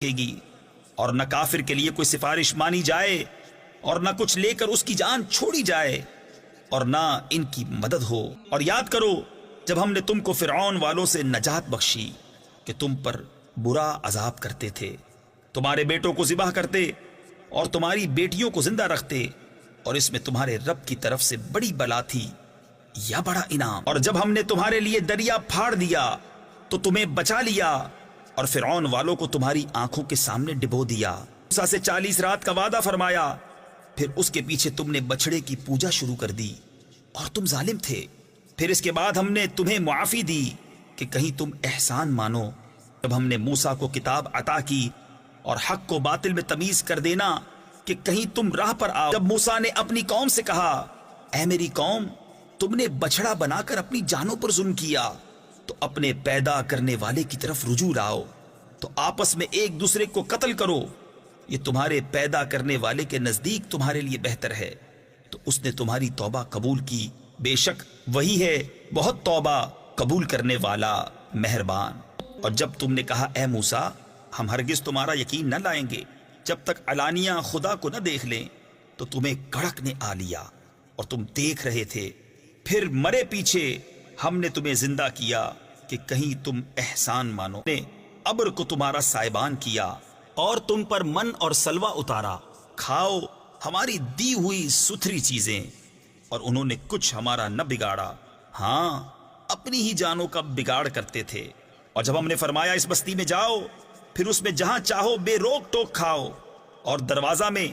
گی، اور نہ کافر کے لیے کوئی سفارش مانی جائے، اور نہ کچھ لے کر اس کی جان چھوڑی جائے، اور نہ ان کی مدد ہو۔ اور یاد کرو جب ہم نے تم کو فرعون والوں سے نجات بخشی کہ تم پر برا عذاب کرتے تھے، تمہارے بیٹوں کو ذبح کرتے اور تمہاری بیٹیوں کو زندہ رکھتے، اور اس میں تمہارے رب کی طرف سے بڑی بلا تھی یا بڑا انعام۔ اور جب ہم نے تمہارے لیے دریا پھاڑ دیا تو تمہیں بچا لیا، اور فرعون والوں کو تمہاری آنکھوں کے سامنے ڈبو دیا۔ موسیٰ سے 40 رات کا وعدہ فرمایا، پھر اس کے پیچھے تم نے بچڑے کی پوجا شروع کر دی اور تم ظالم تھے۔ پھر اس کے بعد ہم نے تمہیں معافی دی کہ کہیں تم احسان مانو۔ جب ہم نے موسیٰ کو کتاب عطا کی اور حق کو باطل میں تمیز کر دینا کہ کہیں تم راہ پر آؤ۔ جب موسیٰ نے اپنی قوم سے کہا، اے میری قوم، تم نے بچڑا بنا کر اپنی جانوں پر ظلم کیا، تو اپنے پیدا کرنے والے کی طرف رجوع لاؤ، تو آپس میں ایک دوسرے کو قتل کرو، یہ تمہارے پیدا کرنے والے کے نزدیک تمہارے لیے بہتر ہے۔ تو اس نے تمہاری توبہ قبول کی، بے شک وہی ہے بہت توبہ قبول کرنے والا مہربان۔ اور جب تم نے کہا، اے موسیٰ، ہم ہرگز تمہارا یقین نہ لائیں گے جب تک علانیہ خدا کو نہ دیکھ لیں، تو تمہیں کڑک نے آ لیا اور تم دیکھ رہے تھے، پھر مرے پیچھے ہم نے تمہیں زندہ کیا کہ کہیں تم احسان مانو۔ نے ابر کو تمہارا سائبان کیا اور تم پر من اور سلوہ اتارا، کھاؤ ہماری دی ہوئی ستھری چیزیں، اور انہوں نے کچھ ہمارا نہ بگاڑا، ہاں اپنی ہی جانوں کا بگاڑ کرتے تھے۔ اور جب ہم نے فرمایا اس بستی میں جاؤ، پھر اس میں جہاں چاہو بے روک ٹوک کھاؤ، اور دروازہ میں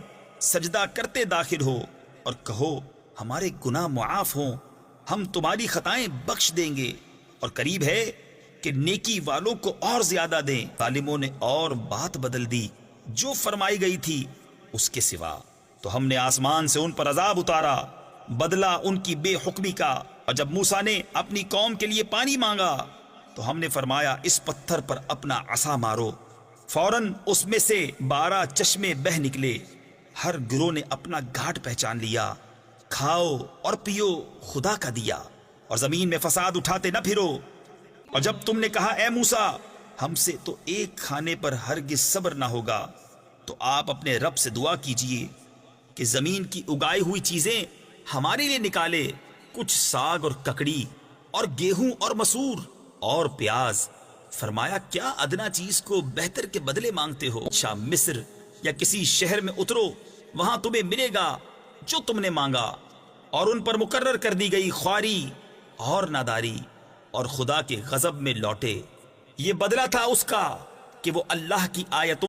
سجدہ کرتے داخل ہو، اور کہو ہمارے گناہ معاف ہوں، ہم تمہاری خطائیں بخش دیں گے، اور قریب ہے کہ نیکی والوں کو اور زیادہ دیں۔ ظالموں نے اور بات بدل دی جو فرمائی گئی تھی اس کے سوا، تو ہم نے آسمان سے ان پر عذاب اتارا، بدلہ ان کی بے حکمی کا۔ اور جب موسیٰ نے اپنی قوم کے لیے پانی مانگا تو ہم نے فرمایا، اس پتھر پر اپنا عصا مارو، فوراً اس میں سے 12 چشمے بہہ نکلے، ہر گروہ نے اپنا گھاٹ پہچان لیا، کھاؤ اور پیو خدا کا دیا، اور زمین میں فساد اٹھاتے نہ پھرو۔ اور جب تم نے کہا، اے موسیٰ، ہم سے تو ایک کھانے پر ہرگز صبر نہ ہوگا، تو آپ اپنے رب سے دعا کیجئے کہ زمین کی اگائی ہوئی چیزیں ہمارے لیے نکالے، کچھ ساگ اور ککڑی اور گیہوں اور مسور اور پیاز۔ فرمایا، کیا ادنا چیز کو بہتر کے بدلے مانگتے ہو؟ شام مصر یا کسی شہر میں اترو، وہاں تمہیں ملے گا جو تم نے مانگا۔ اور ان پر مقرر کر دی گئی خواری اور ناداری، اور خدا کے غضب میں لوٹے۔ یہ بدلہ تھا اس کا کہ وہ اللہ کی آیتوں